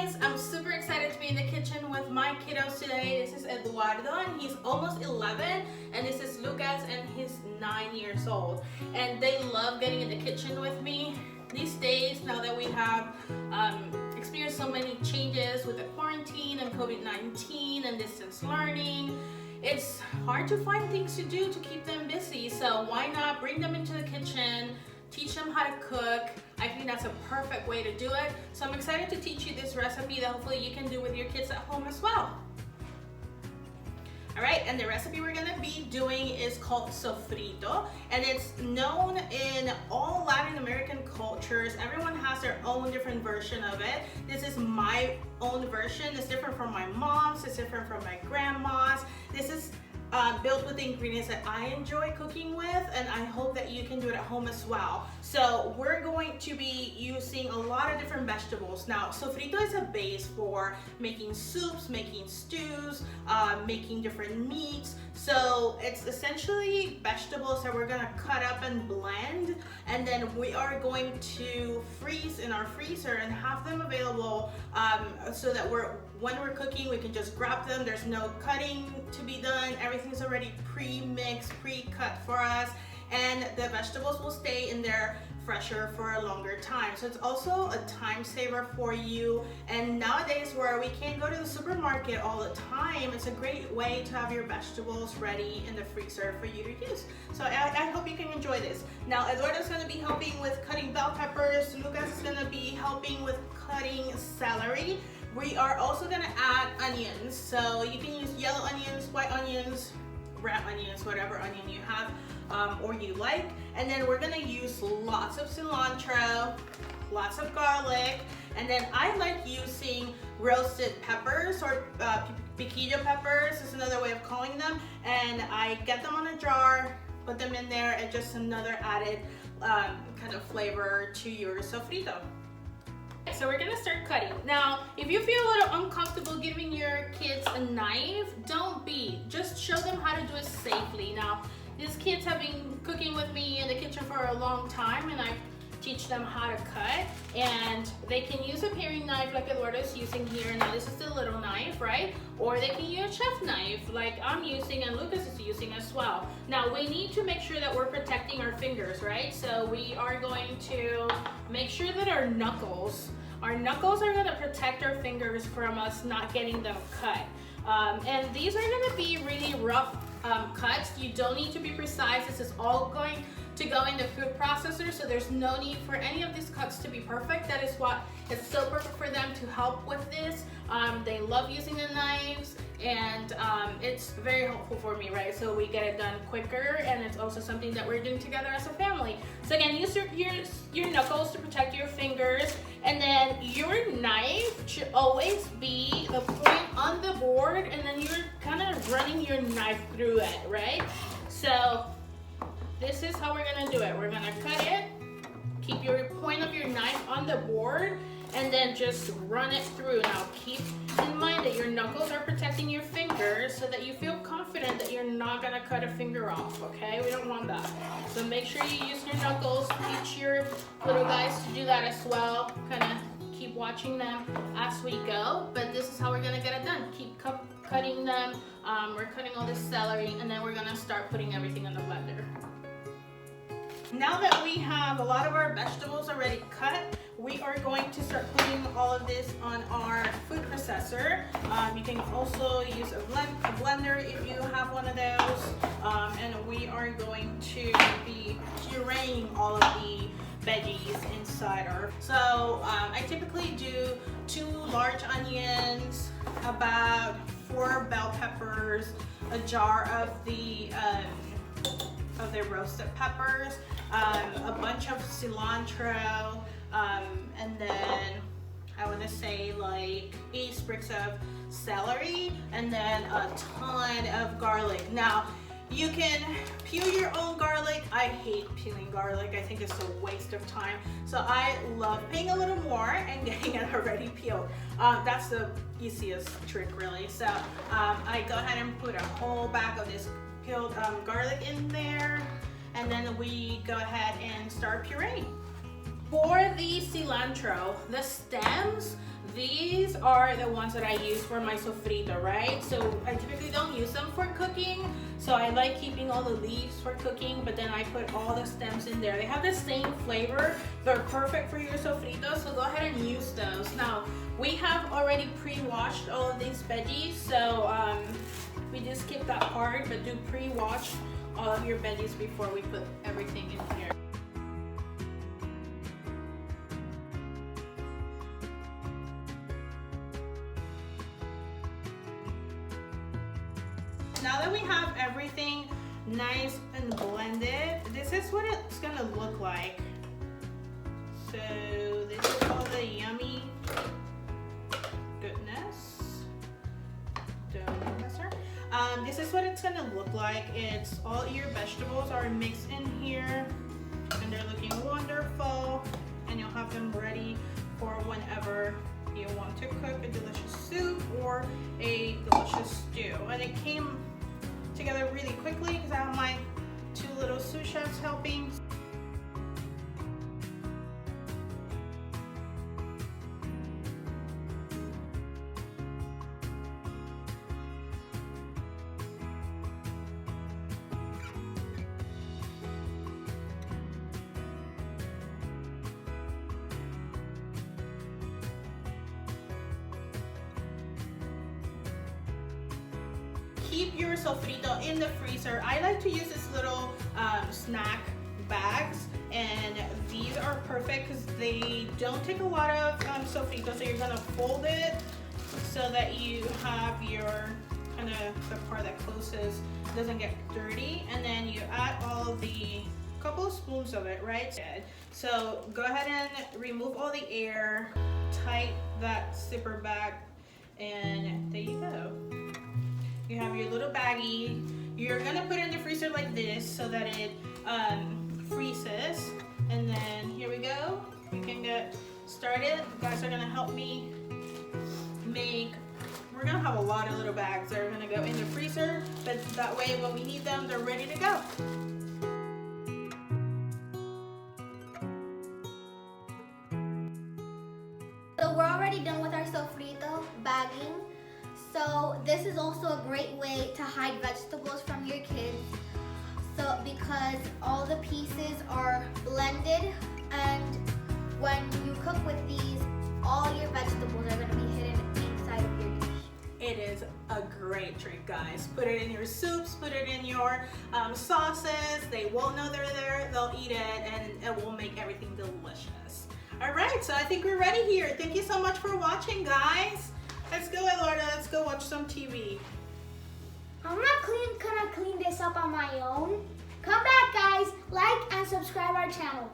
guys, I'm super excited to be in the kitchen with my kiddos today. This is Eduardo and he's almost 11, and this is Lucas and he's 9 years old. And they love getting in the kitchen with me. These days, now that we have experienced so many changes with the quarantine and COVID-19 and distance learning, it's hard to find things to do to keep them busy. So why not bring them into the kitchen, teach them how to cook. I think that's a perfect way to do it. So I'm excited to teach you this recipe that hopefully you can do with your kids at home as well. All right, and the recipe we're gonna be doing is called sofrito, and it's known in all Latin American cultures. Everyone has their own different version of it. This is my own version. It's different from my mom's, it's different from my grandma's. This is built with the ingredients that I enjoy cooking with, and I hope that you can do it at home as well. So we're going to be using a lot of different vegetables. Now, sofrito is a base for making soups, making stews, making different meats. So it's essentially vegetables that we're gonna cut up and blend, and then we are going to freeze in our freezer and have them available so that when we're cooking, we can just grab them. There's no cutting to be done. Everything's already pre-mixed, pre-cut for us, and the vegetables will stay in there fresher for a longer time. So it's also a time saver for you. And nowadays, where we can't go to the supermarket all the time, it's a great way to have your vegetables ready in the freezer for you to use. So I hope you can enjoy this. Now, Eduardo's gonna be helping with cutting bell peppers. Lucas is gonna be helping with cutting celery. We are also gonna add onions. So you can use yellow onions, white onions, red onions, whatever onion you have or you like. And then we're gonna use lots of cilantro, lots of garlic, and then I like using roasted peppers, or piquillo peppers is another way of calling them. And I get them on a jar, put them in there, and just another added kind of flavor to your sofrito. So we're gonna start cutting. Now, if you feel a little uncomfortable giving your kids a knife, don't be. Just show them how to do it safely. Now, these kids have been cooking with me in the kitchen for a long time, and I teach them how to cut. And they can use a paring knife like Eduardo is using here. Now, this is the little knife, right? Or they can use a chef knife like I'm using and Lucas is using as well. Now, we need to make sure that we're protecting our fingers, right? So we are going to make sure that our knuckles are gonna protect our fingers from us not getting them cut. And these are gonna be really rough cuts. You don't need to be precise. This is all going to go in the food processor, so there's no need for any of these cuts to be perfect. That is what is so perfect for them to help with this. They love using the knives, and it's very helpful for me, right? So we get it done quicker, and it's also something that we're doing together as a family. So again, use your knuckles to protect your fingers, and then your knife should always be the point on the board, and then you're kind of running your knife through it, right? So this is how we're gonna do it. We're gonna cut it, keep your point of your knife on the board, and then just run it through. Now keep in mind that your knuckles are protecting your fingers so that you feel confident that you're not gonna cut a finger off, okay? We don't want that. So make sure you use your knuckles. Teach your little guys to do that as well. Kind of keep watching them as we go, but this is how we're gonna get it done. Keep cutting them. We're cutting all this celery, and then we're gonna start putting everything in the blender. Now that we have a lot of our vegetables already cut, we are going to start putting all of this on our food processor. You can also use a blender if you have one of those. And we are going to be pureeing all of the veggies inside our. So I typically do 2 large onions, about 4 bell peppers, a jar of the roasted peppers, a bunch of cilantro, and then I want to say like 8 sprigs of celery, and then a ton of garlic. Now, you can peel your own garlic. I hate peeling garlic. I think it's a waste of time. So I love paying a little more and getting it already peeled. That's the easiest trick, really. So I go ahead and put a whole bag of this peeled garlic in there, and then we go ahead and start pureeing. For the cilantro, the stems, these are the ones that I use for my sofrito, right? So I typically don't use them for cooking. So I like keeping all the leaves for cooking, but then I put all the stems in there. They have the same flavor. They're perfect for your sofrito, so go ahead and use those. Now, we have already pre-washed all of these veggies, so we just skip that part, but do pre-wash all of your veggies before we put everything in here. Now that we have everything nice and blended, this is what it's gonna look like. So this is all the yummy goodness. Don't mess her. This is what it's gonna look like. It's all your vegetables are mixed in here and they're looking wonderful, and you'll have them ready for whenever you want to cook a delicious soup or a delicious stew. And it came together really quickly because I have my 2 little sous chefs helping. Keep your sofrito in the freezer. I like to use this little snack bags, and these are perfect because they don't take a lot of sofrito. So you're gonna fold it so that you have your kind of the part that closes doesn't get dirty, and then you add all the couple of spoons of it, right? So go ahead and remove all the air, tight that zipper bag, and there you go. You have your little baggie. You're gonna put it in the freezer like this so that it freezes. And then here we go. We can get started. You guys are gonna help me make, we're gonna have a lot of little bags that are gonna go in the freezer, but that way when we need them, they're ready to go. So we're already done with our sofrito bagging. So this is also a great way to hide vegetables from your kids. So because all the pieces are blended, and when you cook with these, all your vegetables are going to be hidden inside of your dish. It is a great trick, guys. Put it in your soups, put it in your sauces. They won't know they're there, they'll eat it, and it will make everything delicious. All right, so I think we're ready here. Thank you so much for watching, guys. Let's go, Eduardo. Let's go watch some TV. I'm not gonna clean this up on my own. Come back, guys. Like and subscribe our channel.